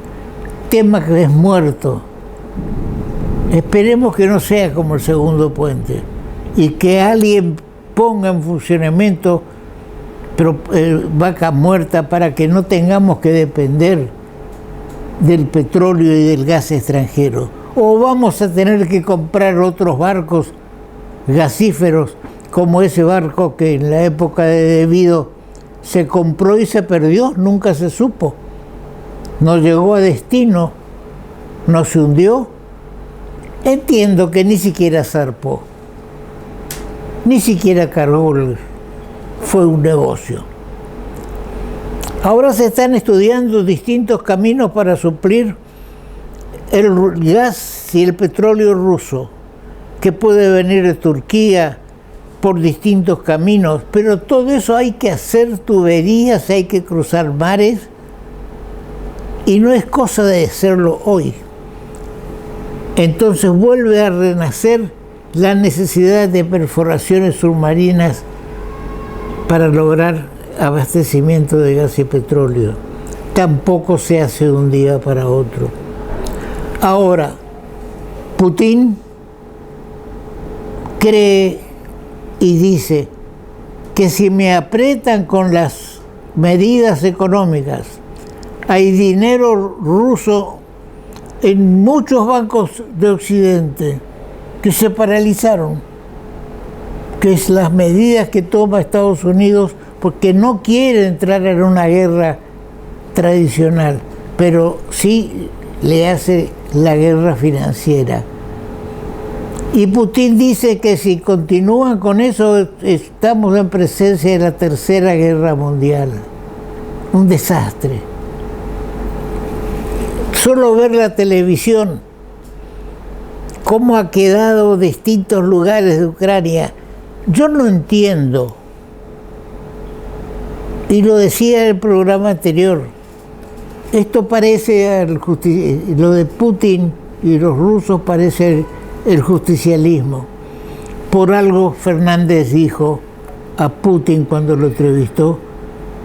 tema que es muerto. Esperemos que no sea como el segundo puente y que alguien ponga en funcionamiento vaca muerta para que no tengamos que depender del petróleo y del gas extranjero. O vamos a tener que comprar otros barcos gasíferos como ese barco que en la época de Devido se compró y se perdió, nunca se supo. No llegó a destino, no se hundió. Entiendo que ni siquiera zarpó, ni siquiera cargó, fue un negocio. Ahora se están estudiando distintos caminos para suplir el gas y el petróleo ruso, que puede venir de Turquía por distintos caminos, pero todo eso hay que hacer tuberías, hay que cruzar mares, y no es cosa de hacerlo hoy. Entonces vuelve a renacer la necesidad de perforaciones submarinas para lograr abastecimiento de gas y petróleo. Tampoco se hace de un día para otro. Ahora, Putin cree y dice que si me aprietan con las medidas económicas, hay dinero ruso en muchos bancos de Occidente que se paralizaron, que es las medidas que toma Estados Unidos porque no quiere entrar en una guerra tradicional, pero sí le hace la guerra financiera. Y Putin dice que si continúan con eso, estamos en presencia de la Tercera Guerra Mundial. Un desastre. Solo ver la televisión, cómo ha quedado distintos lugares de Ucrania. Yo no entiendo, y lo decía en el programa anterior, esto parece, lo de Putin y los rusos parece el justicialismo. Por algo Fernández dijo a Putin cuando lo entrevistó,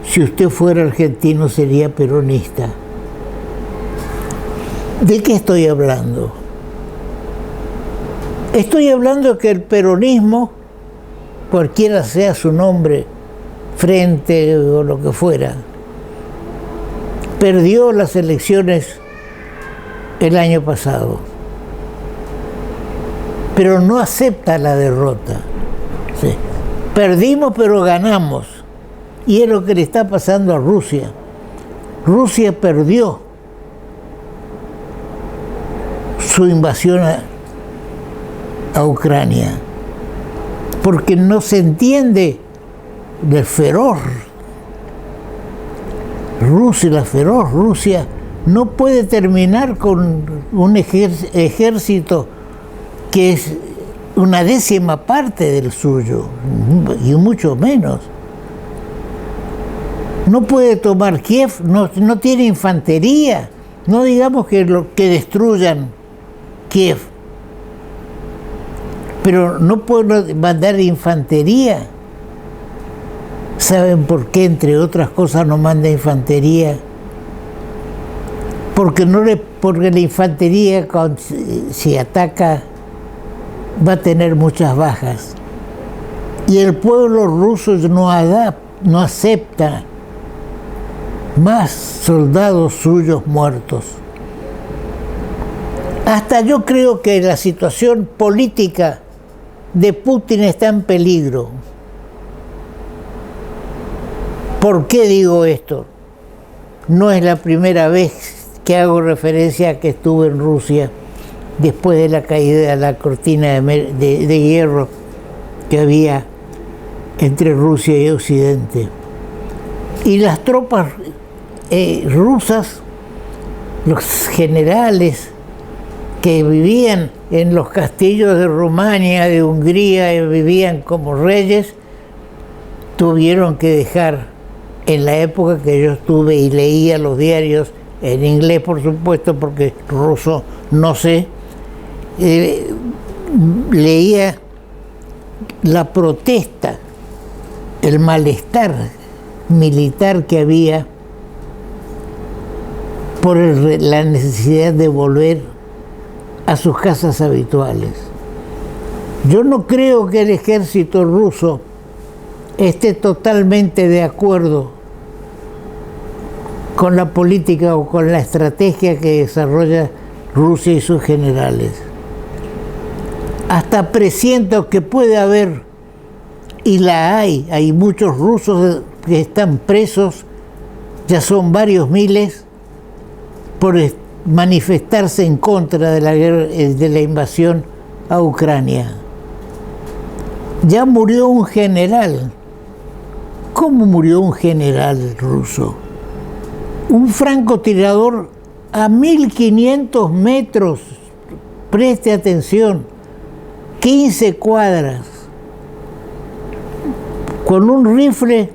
si usted fuera argentino sería peronista. ¿De qué estoy hablando? Estoy hablando que el peronismo, cualquiera sea su nombre, frente o lo que fuera, perdió las elecciones el año pasado, pero no acepta la derrota. Sí. Perdimos pero ganamos, y es lo que le está pasando a Rusia. Rusia perdió su invasión a Ucrania, porque no se entiende del feroz Rusia, la feroz Rusia, no puede terminar con un ejército que es una décima parte del suyo, y mucho menos. No puede tomar Kiev, no tiene infantería. No digamos que destruyan Kiev, pero no pueden mandar infantería. ¿Saben por qué, entre otras cosas, no manda infantería? Porque la infantería, si ataca, va a tener muchas bajas. Y el pueblo ruso no acepta más soldados suyos muertos. Hasta yo creo que la situación política de Putin está en peligro. ¿Por qué digo esto? No es la primera vez que hago referencia a que estuve en Rusia después de la caída de la cortina de hierro que había entre Rusia y Occidente. Y las tropas rusas, los generales que vivían en los castillos de Rumania, de Hungría, y vivían como reyes, tuvieron que dejar, en la época que yo estuve y leía los diarios, en inglés por supuesto, porque ruso no sé, leía la protesta, el malestar militar que había por la necesidad de volver a sus casas habituales. Yo no creo que el ejército ruso esté totalmente de acuerdo con la política o con la estrategia que desarrolla Rusia y sus generales. Hasta presiento que puede haber, y la hay muchos rusos que están presos, ya son varios miles, por manifestarse en contra de la guerra, de la invasión a Ucrania. Ya murió un general. ¿Cómo murió un general ruso? Un francotirador a 1500 metros, preste atención, 15 cuadras, con un rifle,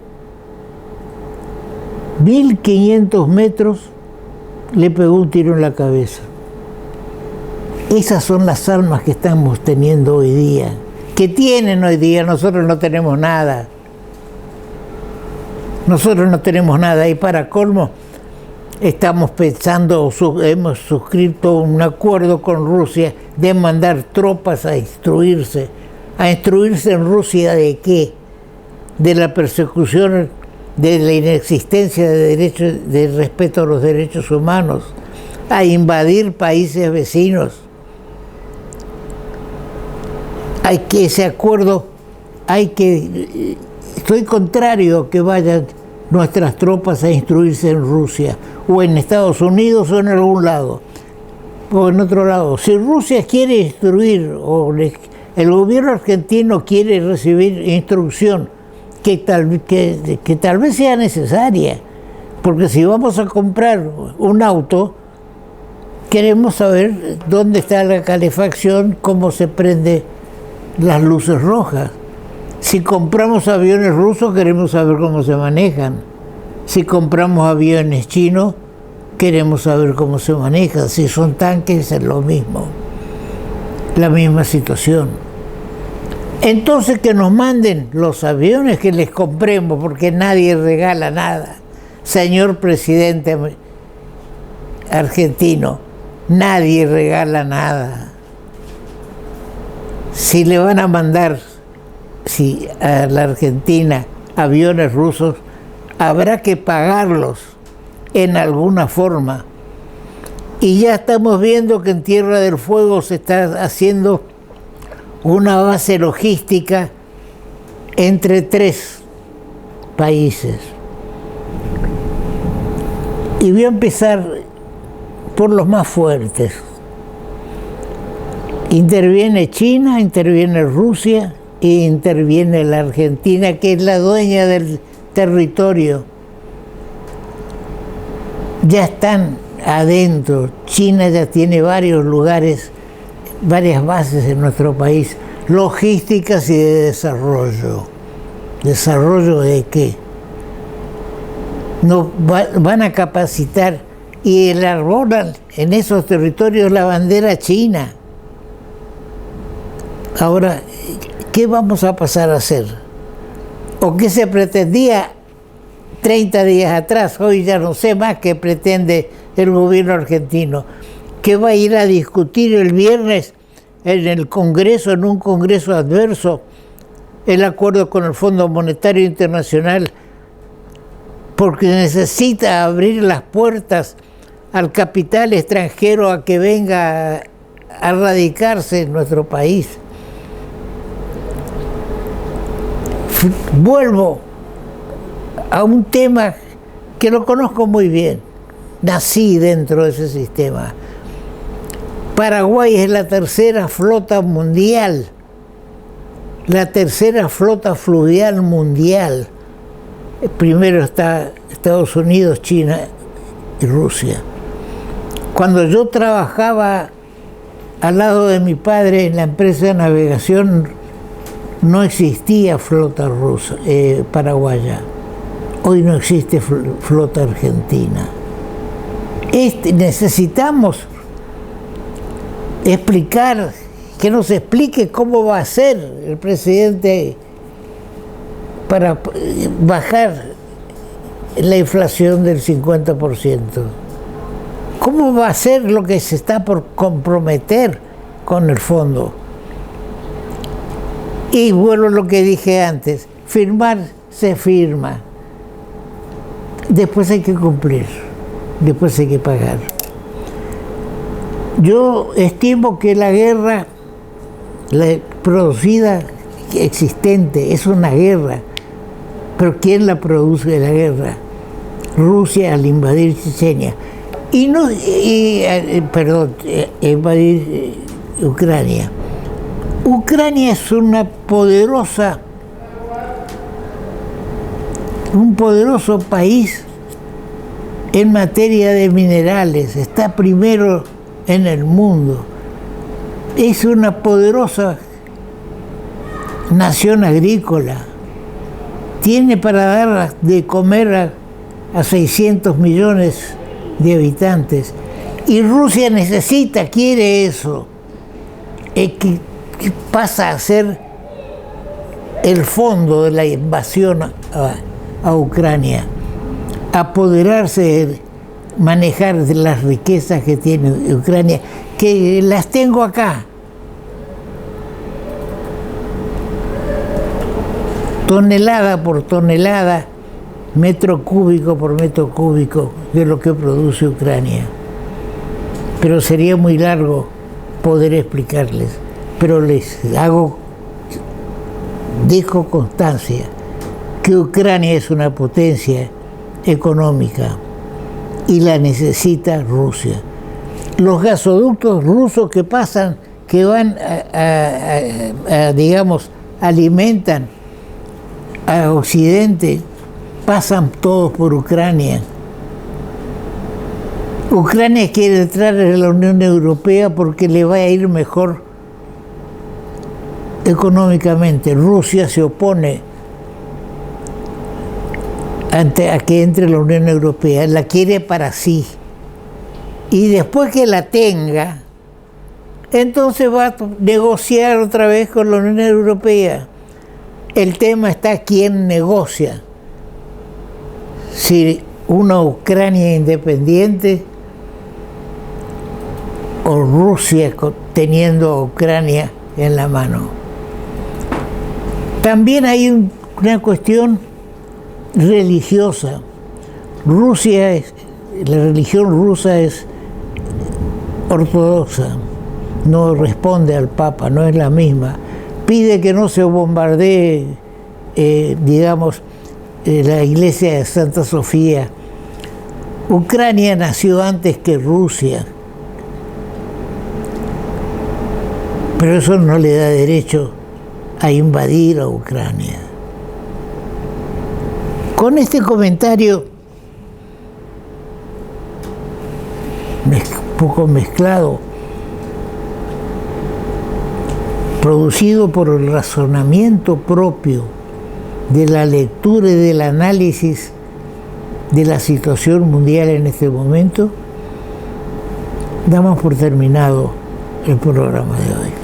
1500 metros, le pegó un tiro en la cabeza. Esas son las armas que estamos teniendo hoy día, que tienen hoy día. Nosotros no tenemos nada. Nosotros no tenemos nada. Y para colmo, estamos pensando, hemos suscrito un acuerdo con Rusia de mandar tropas a instruirse. ¿A instruirse en Rusia de qué? De la persecución, de la inexistencia de respeto a los derechos humanos, a invadir países vecinos. Ese acuerdo, estoy contrario a que vayan nuestras tropas a instruirse en Rusia, o en Estados Unidos, o en algún lado, o en otro lado. Si Rusia quiere instruir, o el gobierno argentino quiere recibir instrucción, que tal vez sea necesaria, porque si vamos a comprar un auto, queremos saber dónde está la calefacción, cómo se prende las luces rojas. Si compramos aviones rusos, queremos saber cómo se manejan. Si compramos aviones chinos, queremos saber cómo se manejan. Si son tanques, es lo mismo, la misma situación. Entonces que nos manden los aviones que les compremos, porque nadie regala nada. Señor presidente argentino, nadie regala nada. Si le van a mandar a la Argentina aviones rusos, habrá que pagarlos en alguna forma. Y ya estamos viendo que en Tierra del Fuego se está haciendo una base logística entre 3 países. Y voy a empezar por los más fuertes. Interviene China, interviene Rusia, y interviene la Argentina, que es la dueña del territorio. Ya están adentro. China ya tiene varios lugares, varias bases en nuestro país, logísticas y de desarrollo. ¿Desarrollo de qué? Nos van a capacitar y enarbolan en esos territorios la bandera china. Ahora, ¿qué vamos a pasar a hacer? ¿O qué se pretendía 30 días atrás? Hoy ya no sé más qué pretende el gobierno argentino. ¿Qué va a ir a discutir el viernes en el Congreso, en un Congreso adverso, el acuerdo con el Fondo Monetario Internacional? Porque necesita abrir las puertas al capital extranjero a que venga a radicarse en nuestro país. Vuelvo a un tema que lo conozco muy bien. Nací dentro de ese sistema. Paraguay es la tercera flota mundial, la tercera flota fluvial mundial. Primero está Estados Unidos, China y Rusia. Cuando yo trabajaba al lado de mi padre en la empresa de navegación, no existía flota rusa, paraguaya. Hoy no existe flota argentina. Necesitamos explicar, que nos explique cómo va a ser el presidente para bajar la inflación del 50%. ¿Cómo va a ser lo que se está por comprometer con el fondo? Y vuelvo a lo que dije antes, firmar se firma. Después hay que cumplir, después hay que pagar. Yo estimo que la guerra producida, existente, es una guerra. Pero ¿quién la produce la guerra? Rusia al invadir Chechenia. Invadir Ucrania. Ucrania es un poderoso país en materia de minerales. Está primero en el mundo. Es una poderosa nación agrícola. Tiene para dar de comer a 600 millones de habitantes. Y Rusia quiere eso. Que pasa a ser el fondo de la invasión a Ucrania. Apoderarse, manejar las riquezas que tiene Ucrania, que las tengo acá. Tonelada por tonelada, metro cúbico por metro cúbico de lo que produce Ucrania. Pero sería muy largo poder explicarles. Pero dejo constancia que Ucrania es una potencia económica y la necesita Rusia. Los gasoductos rusos que pasan, que van digamos, alimentan a Occidente, pasan todos por Ucrania. Ucrania quiere entrar en la Unión Europea porque le va a ir mejor económicamente. Rusia se opone a que entre en la Unión Europea, la quiere para sí. Y después que la tenga, entonces va a negociar otra vez con la Unión Europea. El tema está quién negocia. Si una Ucrania independiente o Rusia teniendo a Ucrania en la mano. También hay una cuestión religiosa. La religión rusa es ortodoxa, no responde al Papa, no es la misma. Pide que no se bombardee, la iglesia de Santa Sofía. Ucrania nació antes que Rusia, pero eso no le da derecho a invadir a Ucrania. Con este comentario un poco mezclado, producido por el razonamiento propio de la lectura y del análisis de la situación mundial en este momento, damos por terminado el programa de hoy.